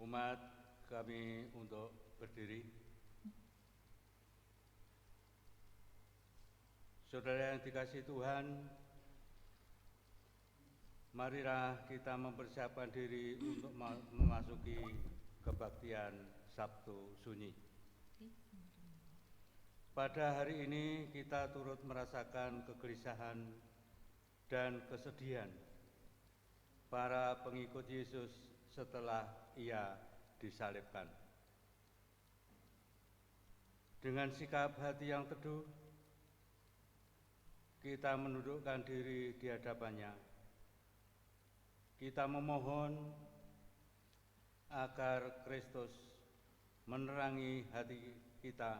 Umat kami untuk berdiri. Saudara yang dikasihi Tuhan, marilah kita mempersiapkan diri untuk memasuki kebaktian Sabtu Sunyi. Pada hari ini kita turut merasakan kegelisahan dan kesedihan para pengikut Yesus setelah Ia disalibkan. Dengan sikap hati yang teduh, kita menundukkan diri di hadapannya. Kita memohon agar Kristus menerangi hati kita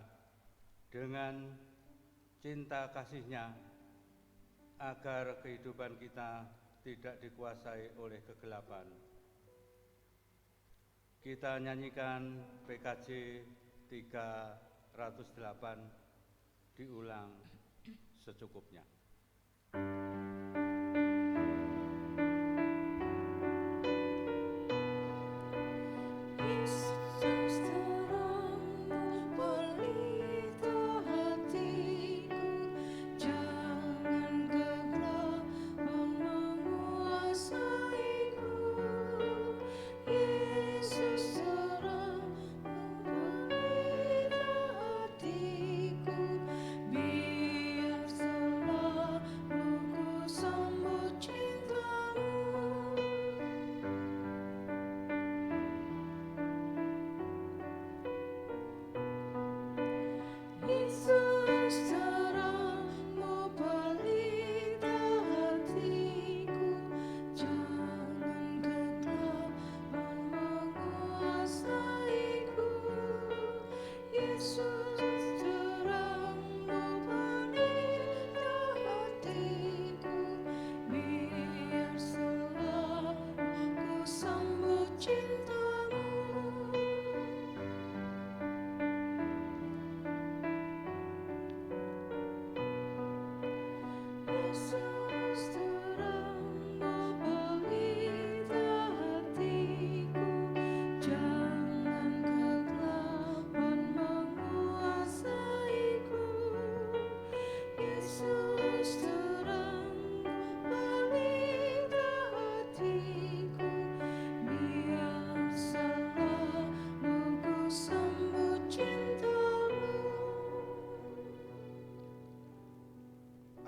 dengan cinta kasih-Nya, agar kehidupan kita tidak dikuasai oleh kegelapan. Kita nyanyikan PKJ 308, diulang secukupnya.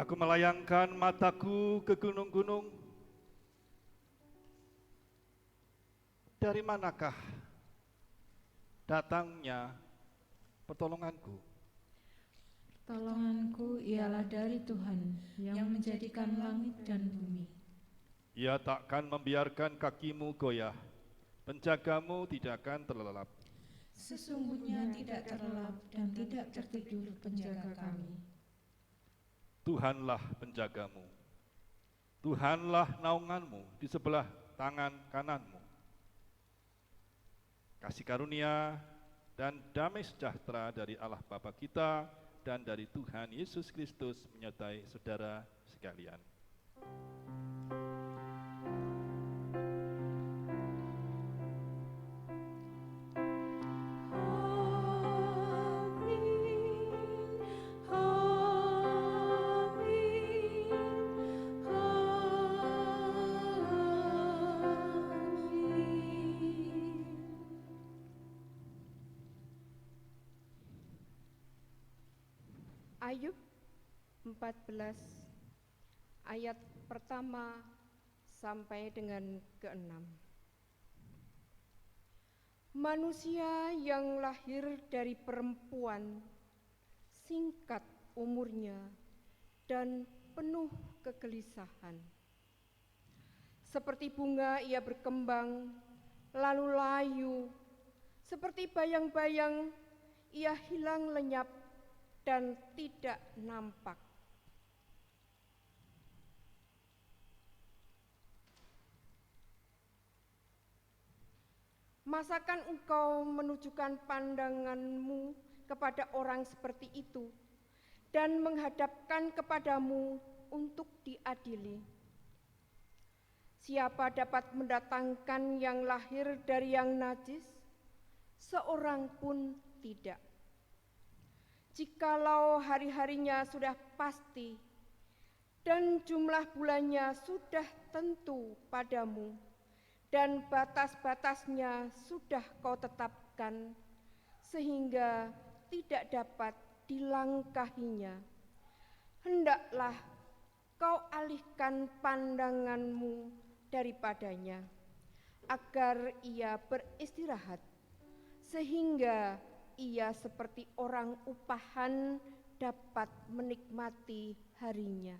Aku melayangkan mataku ke gunung-gunung. Dari manakah datangnya pertolonganku? Pertolonganku ialah dari Tuhan yang menjadikan langit dan bumi. Ia takkan membiarkan kakimu goyah, penjagamu tidak akan terlelap. Sesungguhnya tidak terlelap dan tidak tertidur penjaga kami. Tuhanlah penjagamu, Tuhanlah naunganmu di sebelah tangan kananmu. Kasih karunia dan damai sejahtera dari Allah Bapa kita dan dari Tuhan Yesus Kristus menyertai saudara sekalian. Ayub 14 ayat pertama sampai dengan ke-6. Manusia yang lahir dari perempuan singkat umurnya dan penuh kegelisahan. Seperti bunga ia berkembang lalu layu, seperti bayang-bayang ia hilang lenyap dan tidak nampak. Masakan engkau menunjukkan pandanganmu kepada orang seperti itu dan menghadapkan kepadamu untuk diadili? Siapa dapat mendatangkan yang lahir dari yang najis? Seorang pun tidak. Jikalau hari-harinya sudah pasti dan jumlah bulannya sudah tentu padamu, dan batas-batasnya sudah kau tetapkan, sehingga tidak dapat dilangkahinya, hendaklah kau alihkan pandanganmu daripadanya, agar ia beristirahat, sehingga ia seperti orang upahan dapat menikmati harinya.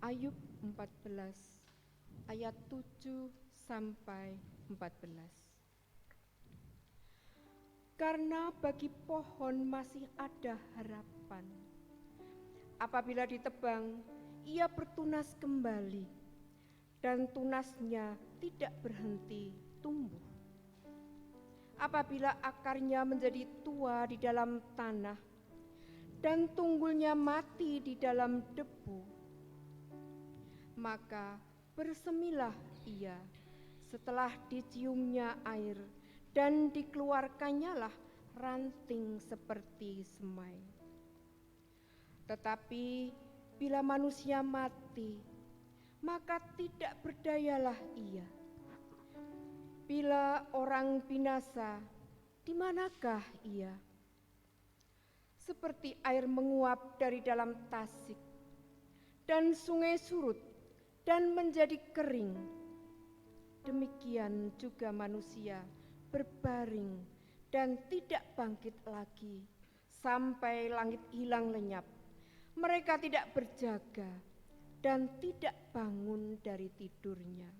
Ayub 14 ayat 7 sampai 14. Karena bagi pohon masih ada harapan. Apabila ditebang, ia bertunas kembali, dan tunasnya tidak berhenti tumbuh. Apabila akarnya menjadi tua di dalam tanah, dan tunggulnya mati di dalam debu, maka bersemilah ia setelah diciumnya air, dan dikeluarkannyalah ranting seperti semai. Tetapi bila manusia mati, maka tidak berdayalah ia. Bila orang binasa, di manakah ia? Seperti air menguap dari dalam tasik, dan sungai surut dan menjadi kering, demikian juga manusia berbaring dan tidak bangkit lagi sampai langit hilang lenyap. Mereka tidak berjaga dan tidak bangun dari tidurnya.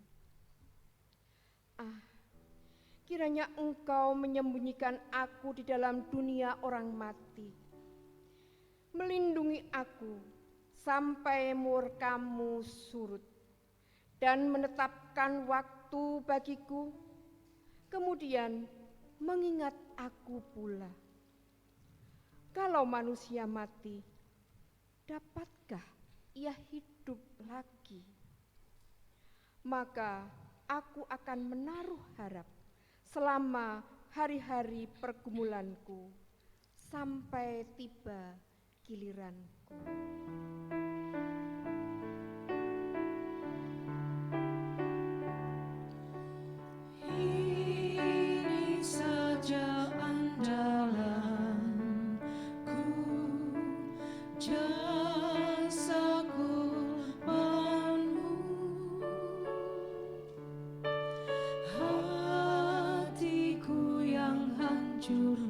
Kiranya Engkau menyembunyikan aku di dalam dunia orang mati, melindungi aku sampai murka-Mu surut, dan menetapkan waktu bagiku, kemudian mengingat aku pula. Kalau manusia mati, dapatkah ia hidup lagi? Maka aku akan menaruh harap selama hari-hari pergumulanku, sampai tiba giliranku. jasa korbanmu, hatiku yang hancur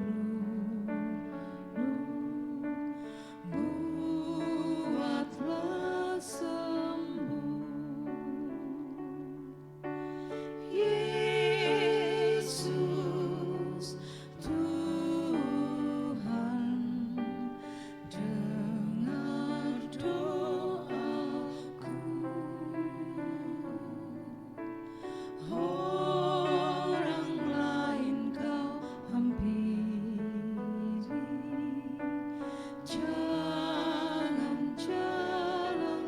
buatlah sembuh. Yesus Tuhan, dengar doaku. Orang lain kau hampiri, jangan jalan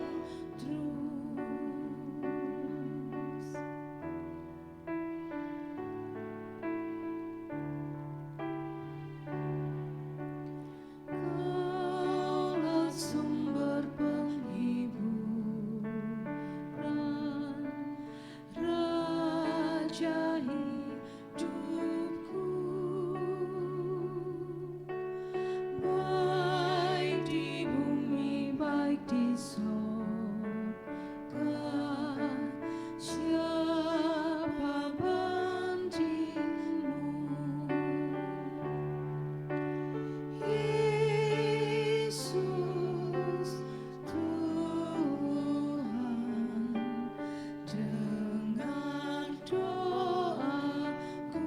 terus. Kaulah sumber penghiburan, Raja hidupku, baik di bumi baik di sorga, siapa bandingmu? Yesus Tuhan, dengar doaku.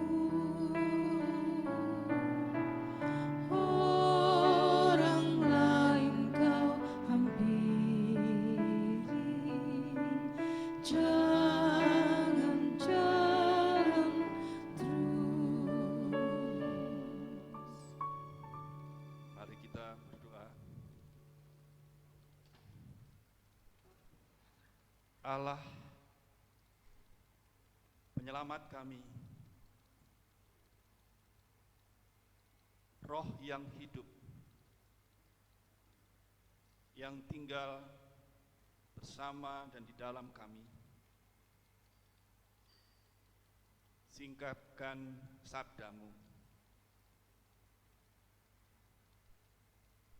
Orang lain kau hampiri, jangan jalan terus. Mari kita berdoa. Allah, penyelamat kami, Roh yang hidup, yang tinggal bersama dan di dalam kami, singkapkan sabdamu.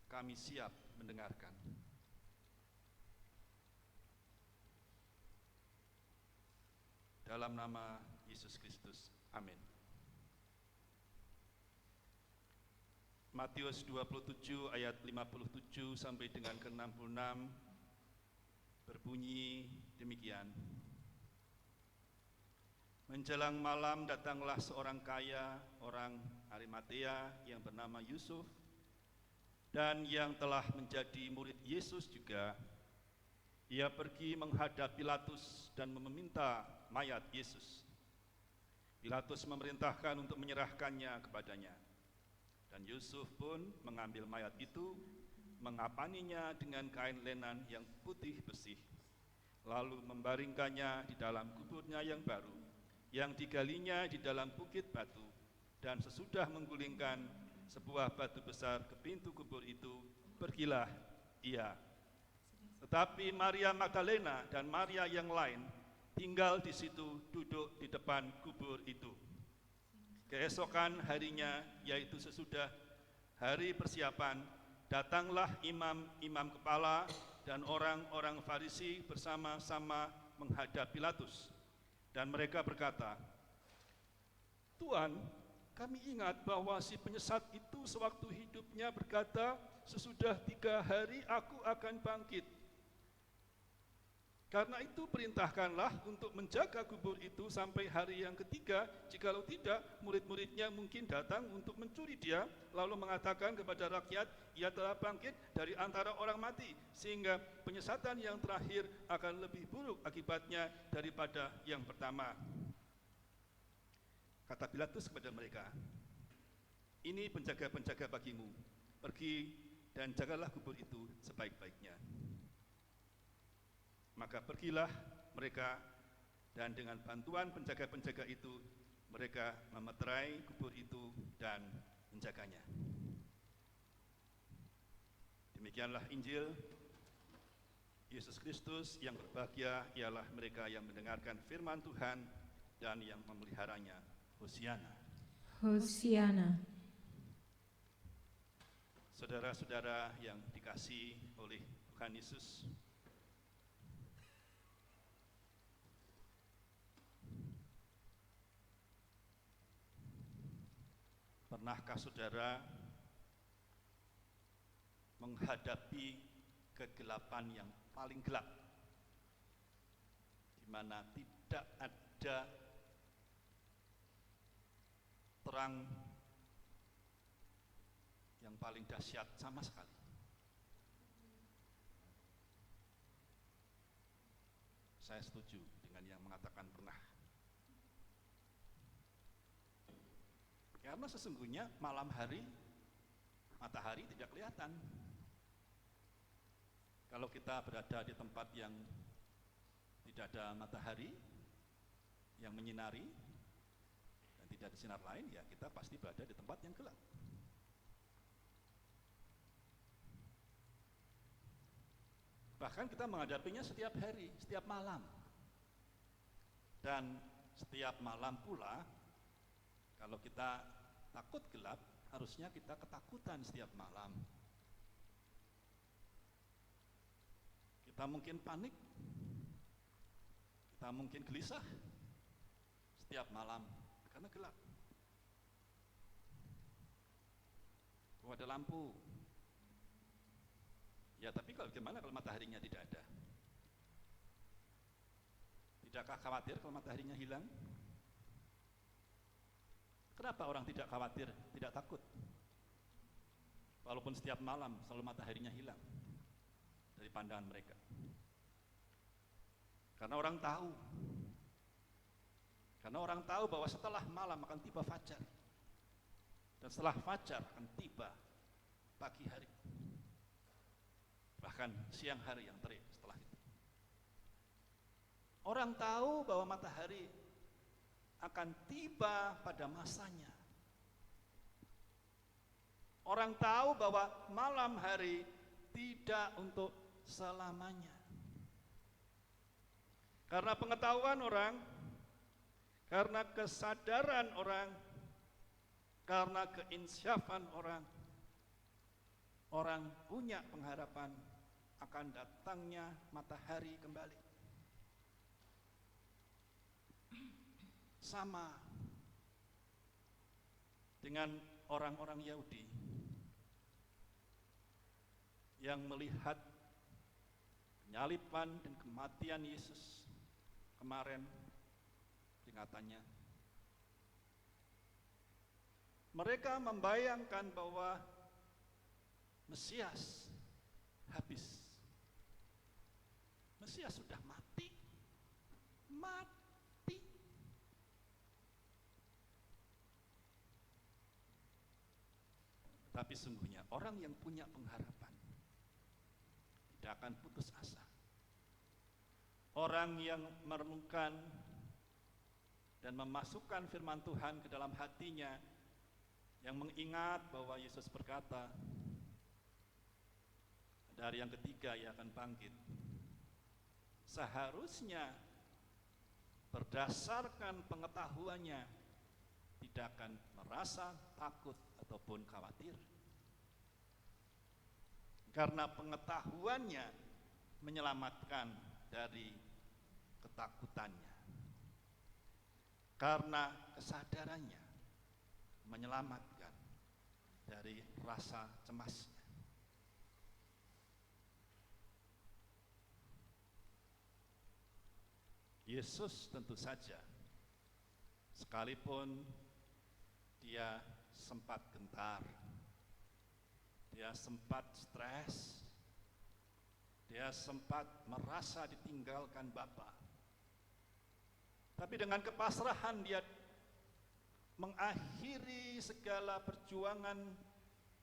Kami siap mendengarkan. Dalam nama Yesus Kristus, amin. Matius 27 ayat 57 sampai dengan ke-66 berbunyi demikian. Menjelang malam datanglah seorang kaya, orang Arimatea yang bernama Yusuf, dan yang telah menjadi murid Yesus juga. Ia pergi menghadap Pilatus dan meminta mayat Yesus. Pilatus memerintahkan untuk menyerahkannya kepadanya. Dan Yusuf pun mengambil mayat itu, mengapaninya dengan kain lenan yang putih bersih, lalu membaringkannya di dalam kuburnya yang baru, yang digalinya di dalam bukit batu. Dan sesudah menggulingkan sebuah batu besar ke pintu kubur itu, pergilah ia. Tetapi Maria Magdalena dan Maria yang lain tinggal di situ, duduk di depan kubur itu. Keesokan harinya, yaitu sesudah hari persiapan, datanglah imam-imam kepala dan orang-orang Farisi bersama-sama menghadap Pilatus. Dan mereka berkata, "Tuan, kami ingat bahwa si penyesat itu sewaktu hidupnya berkata, sesudah 3 hari aku akan bangkit. Karena itu perintahkanlah untuk menjaga kubur itu sampai hari yang ketiga, jikalau tidak, murid-muridnya mungkin datang untuk mencuri dia, lalu mengatakan kepada rakyat, ia telah bangkit dari antara orang mati, sehingga penyesatan yang terakhir akan lebih buruk akibatnya daripada yang pertama." Kata Pilatus kepada mereka, "Ini penjaga-penjaga bagimu, pergi dan jagalah kubur itu sebaik-baiknya." Maka pergilah mereka, dan dengan bantuan penjaga-penjaga itu, mereka memeterai kubur itu dan menjaganya. Demikianlah Injil Yesus Kristus. Yang berbahagia ialah mereka yang mendengarkan firman Tuhan dan yang memeliharanya. Hosiana. Hosiana. Saudara-saudara yang dikasihi oleh Tuhan Yesus, pernahkah saudara menghadapi kegelapan yang paling gelap, di mana tidak ada terang yang paling dahsyat sama sekali? Saya setuju dengan yang mengatakan pernah. Karena sesungguhnya malam hari matahari tidak kelihatan. Kalau kita berada di tempat yang tidak ada matahari yang menyinari dan tidak ada sinar lain, ya kita pasti berada di tempat yang gelap. Bahkan kita menghadapinya setiap hari, setiap malam. Dan setiap malam pula, kalau kita takut gelap, harusnya kita ketakutan setiap malam. Kita mungkin panik, kita mungkin gelisah setiap malam karena gelap. Oh, ada lampu. Ya, tapi gimana kalau mataharinya tidak ada? Tidakkah khawatir kalau mataharinya hilang? Kenapa orang tidak khawatir, tidak takut? Walaupun setiap malam selalu mataharinya hilang dari pandangan mereka. Karena orang tahu bahwa setelah malam akan tiba fajar. Dan setelah fajar akan tiba pagi hari. Bahkan siang hari yang terik setelah itu. Orang tahu bahwa matahari akan tiba pada masanya. Orang tahu bahwa malam hari tidak untuk selamanya. Karena pengetahuan orang, karena kesadaran orang, karena keinsyafan orang, orang punya pengharapan akan datangnya matahari kembali. Sama dengan orang-orang Yahudi yang melihat penyaliban dan kematian Yesus kemarin peringatannya. Mereka membayangkan bahwa Mesias habis. Mesias sudah mati. Tapi sungguhnya orang yang punya pengharapan tidak akan putus asa. Orang yang merenungkan dan memasukkan firman Tuhan ke dalam hatinya, yang mengingat bahwa Yesus berkata, pada hari yang ketiga ia akan bangkit. Seharusnya berdasarkan pengetahuannya tidak akan merasa takut ataupun khawatir. Karena pengetahuannya menyelamatkan dari ketakutannya. Karena kesadarannya menyelamatkan dari rasa cemasnya. Yesus tentu saja, sekalipun dia sempat gentar, dia sempat stres, dia sempat merasa ditinggalkan Bapa, tapi dengan kepasrahan dia mengakhiri segala perjuangan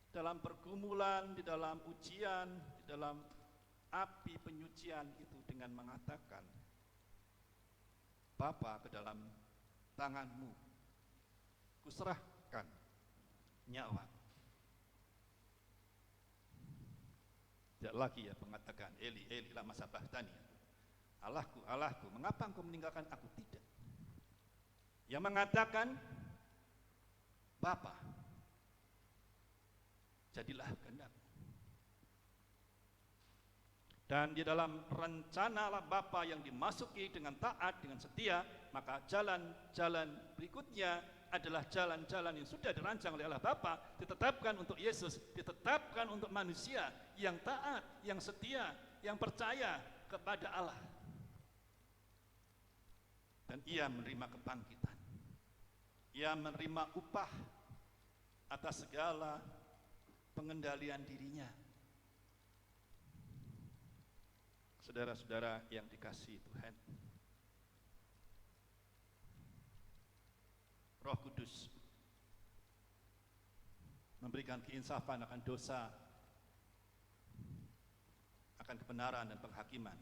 dalam pergumulan, di dalam ujian, di dalam api penyucian itu dengan mengatakan, Bapa, ke dalam tangan-Mu kuserahkan nyawa. Tidak lagi ya mengatakan, Eli, Eli, lama sabachthani. Allahku, Allahku, mengapa Engkau meninggalkan aku? Tidak. Yang mengatakan, Bapa, jadilah kehendak. Dan di dalam rencana Bapa yang dimasuki dengan taat, dengan setia, maka jalan-jalan berikutnya adalah jalan-jalan yang sudah dirancang oleh Allah Bapa, ditetapkan untuk Yesus, ditetapkan untuk manusia yang taat, yang setia, yang percaya kepada Allah. Dan ia menerima kebangkitan. Ia menerima upah atas segala pengendalian dirinya. Saudara-saudara yang dikasihi Tuhan, Roh Kudus memberikan keinsafan akan dosa, akan kebenaran dan penghakiman.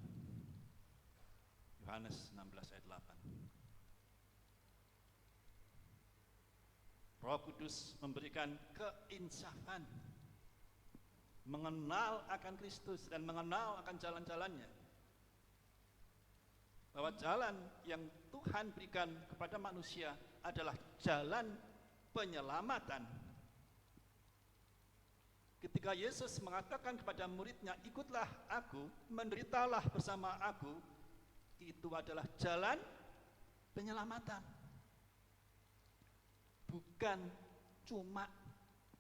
Yohanes 16 ayat 8. Roh Kudus memberikan keinsafan, mengenal akan Kristus dan mengenal akan jalan-jalannya. Bahwa jalan yang Tuhan berikan kepada manusia adalah jalan penyelamatan. Ketika Yesus mengatakan kepada muridnya, ikutlah aku, menderitalah bersama aku, itu adalah jalan penyelamatan. Bukan cuma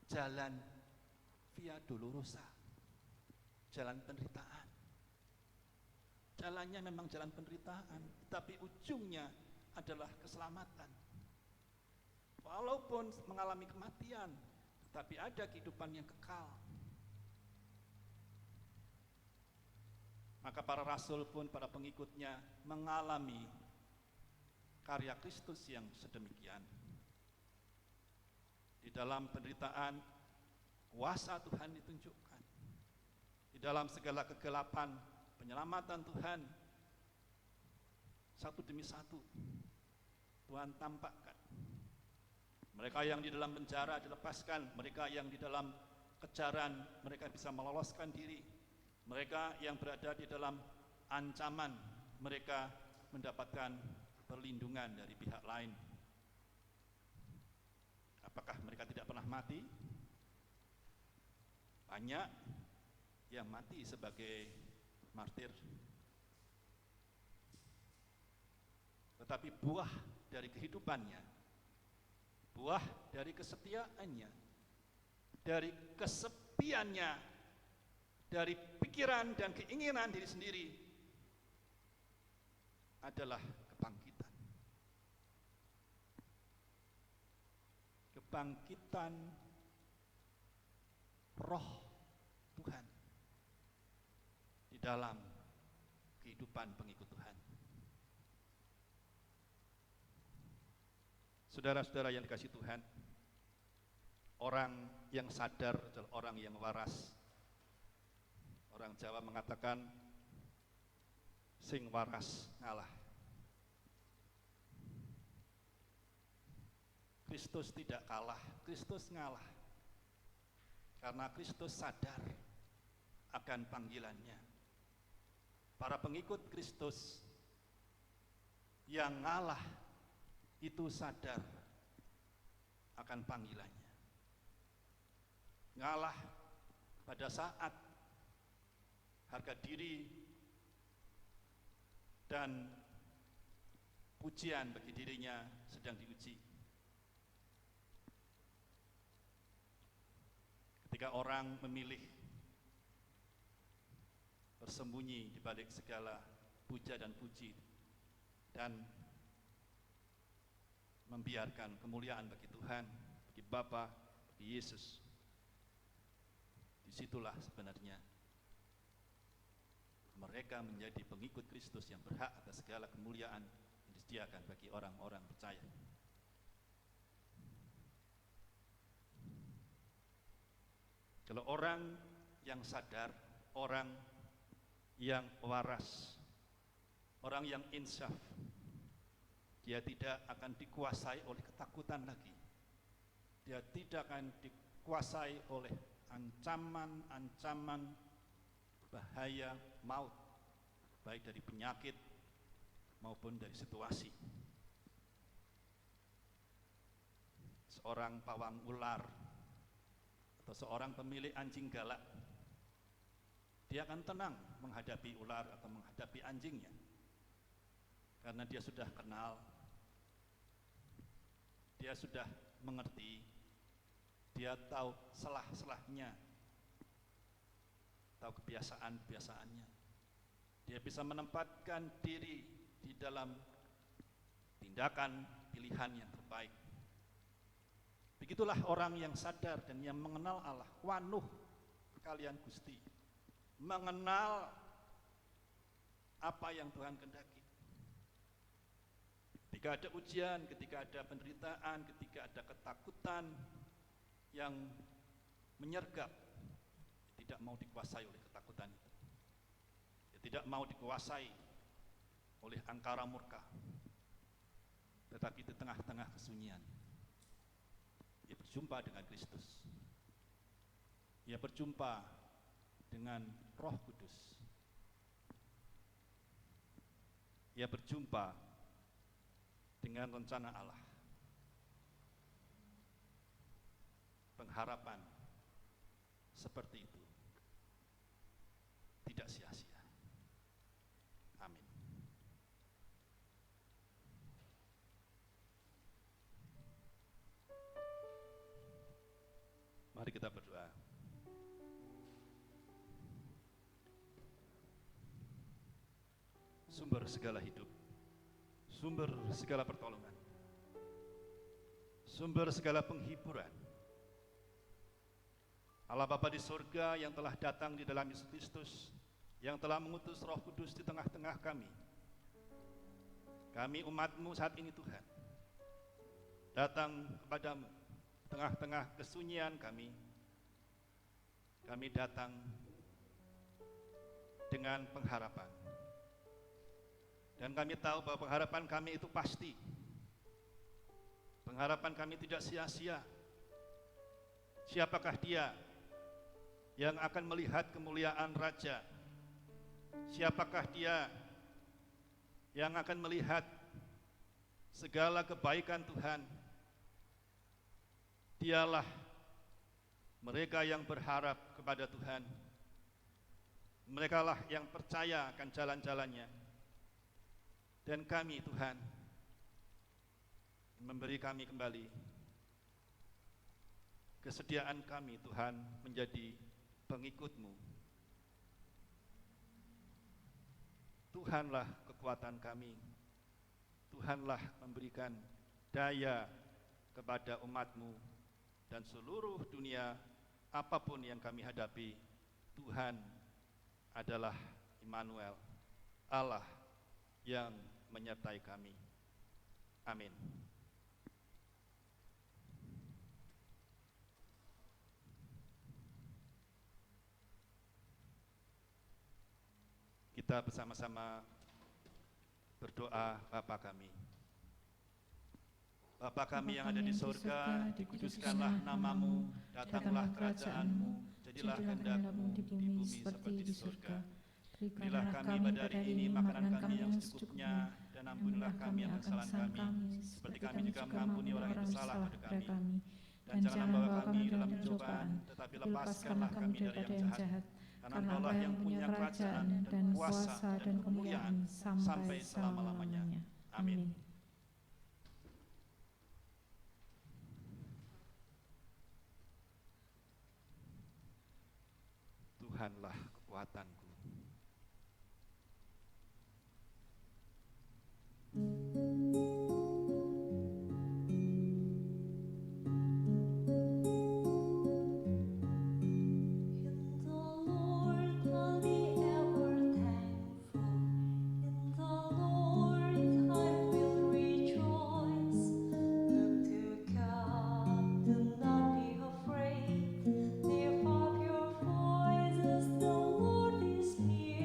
jalan via dolorosa, jalan penderitaan. Jalannya memang jalan penderitaan, tapi ujungnya adalah keselamatan. Walaupun mengalami kematian, tapi ada kehidupan yang kekal. Maka para rasul pun, para pengikutnya mengalami karya Kristus yang sedemikian. Di dalam penderitaan, kuasa Tuhan ditunjukkan. Di dalam segala kegelapan, penyelamatan Tuhan satu demi satu Tuhan tampakkan. Mereka yang di dalam penjara dilepaskan, mereka yang di dalam kejaran mereka bisa meloloskan diri, mereka yang berada di dalam ancaman mereka mendapatkan perlindungan dari pihak lain. Apakah mereka tidak pernah mati? Banyak yang mati sebagai martir. Tetapi buah dari kehidupannya, buah dari kesetiaannya, dari kesepiannya, dari pikiran dan keinginan diri sendiri adalah kebangkitan. Kebangkitan Roh Tuhan di dalam kehidupan pengikut Tuhan. Saudara-saudara yang dikasihi Tuhan, orang yang sadar adalah orang yang waras. Orang Jawa mengatakan sing waras ngalah. Kristus tidak kalah, Kristus ngalah. Karena Kristus sadar akan panggilannya. Para pengikut Kristus yang ngalah itu sadar akan panggilannya. Ngalah pada saat harga diri dan pujian bagi dirinya sedang diuji. Ketika orang memilih bersembunyi di balik segala puja dan puji dan membiarkan kemuliaan bagi Tuhan, bagi Bapa, bagi Yesus, disitulah sebenarnya mereka menjadi pengikut Kristus yang berhak atas segala kemuliaan yang disediakan bagi orang-orang percaya. Kalau orang yang sadar, orang yang waras, orang yang insaf, dia tidak akan dikuasai oleh ketakutan lagi. Dia tidak akan dikuasai oleh ancaman-ancaman bahaya maut, baik dari penyakit maupun dari situasi. Seorang pawang ular atau seorang pemilik anjing galak, dia akan tenang menghadapi ular atau menghadapi anjingnya, karena dia sudah kenal, dia sudah mengerti, dia tahu selah-selahnya, tahu kebiasaan-kebiasaannya. Dia bisa menempatkan diri di dalam tindakan pilihan yang terbaik. Begitulah orang yang sadar dan yang mengenal Allah. Wanuh kalian Gusti, mengenal apa yang Tuhan kehendaki. Ketika ada ujian, ketika ada penderitaan, ketika ada ketakutan yang menyergap, tidak mau dikuasai oleh ketakutan itu. Dia tidak mau dikuasai oleh angkara murka, tetapi di tengah-tengah kesunyian dia berjumpa dengan Kristus. Dia berjumpa dengan Roh Kudus. Dia berjumpa dengan rencana Allah. Pengharapan seperti itu tidak sia-sia. Amin. Mari kita berdoa. Sumber segala hidup, sumber segala pertolongan, sumber segala penghiburan, Allah Bapa di surga yang telah datang di dalam Yesus Kristus, yang telah mengutus Roh Kudus di tengah-tengah kami. Kami umat-Mu saat ini Tuhan, datang kepadamu tengah-tengah kesunyian kami datang dengan pengharapan. Dan kami tahu bahwa pengharapan kami itu pasti. Pengharapan kami tidak sia-sia. Siapakah dia yang akan melihat kemuliaan Raja? Siapakah dia yang akan melihat segala kebaikan Tuhan? Dialah mereka yang berharap kepada Tuhan. Merekalah yang percaya akan jalan-jalannya. Dan kami Tuhan, memberi kami kembali kesediaan kami Tuhan menjadi pengikut-Mu. Tuhanlah kekuatan kami. Tuhanlah memberikan daya kepada umat-Mu dan seluruh dunia. Apapun yang kami hadapi, Tuhan adalah Immanuel, Allah yang menyertai kami. Amin. Kita bersama-sama berdoa. Bapa kami, Bapa kami yang ada di surga, dikuduskanlah namamu, datanglah kerajaan-Mu, jadilah kehendak-Mu di bumi seperti di surga. Berilah kami pada hari ini makanan kami yang secukupnya, dan ampunilah kami akan kesalahan kami, seperti kami juga mengampuni orang yang bersalah kepada kami. Dan jangan bawa kami dalam pencobaan, tetapi lepaskanlah kami dari yang jahat. Karena Allah yang punya kerajaan dan kuasa dan kemuliaan sampai selama-lamanya. Amin. Tuhanlah kekuatanku. Lift up your voices, the Lord is here.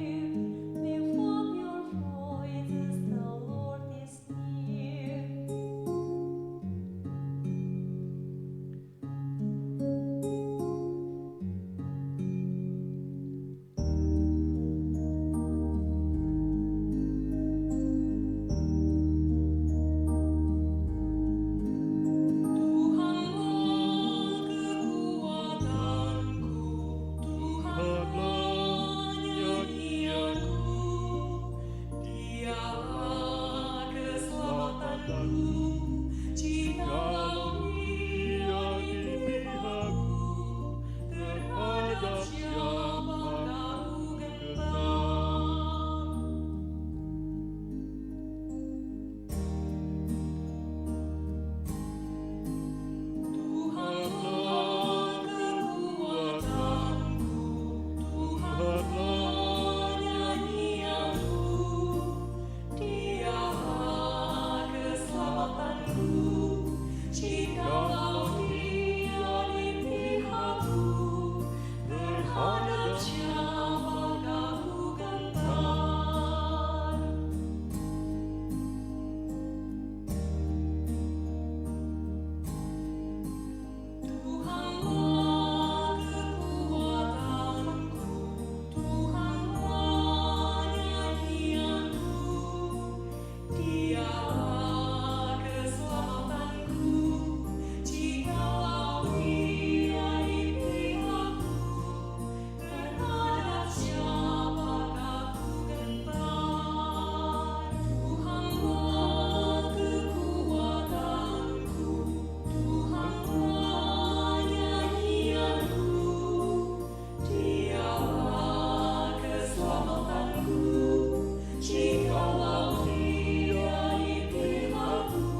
jikalau Dia di pihakku,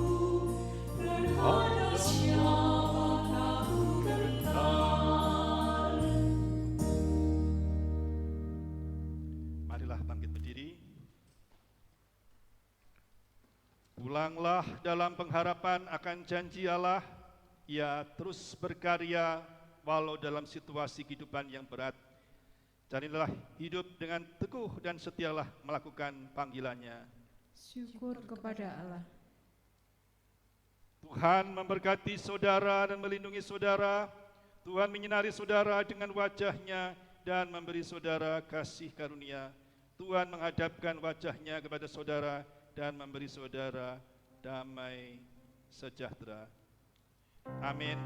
terhadap siapakah ku gentar. Marilah bangkit berdiri. Pulanglah dalam pengharapan akan janji Allah. Ia terus berkarya walau dalam situasi kehidupan yang berat. Carilah hidup dengan teguh dan setialah melakukan panggilannya. Syukur kepada Allah. Tuhan memberkati saudara dan melindungi saudara. Tuhan menyinari saudara dengan wajah-Nya dan memberi saudara kasih karunia. Tuhan menghadapkan wajah-Nya kepada saudara dan memberi saudara damai sejahtera. Amin.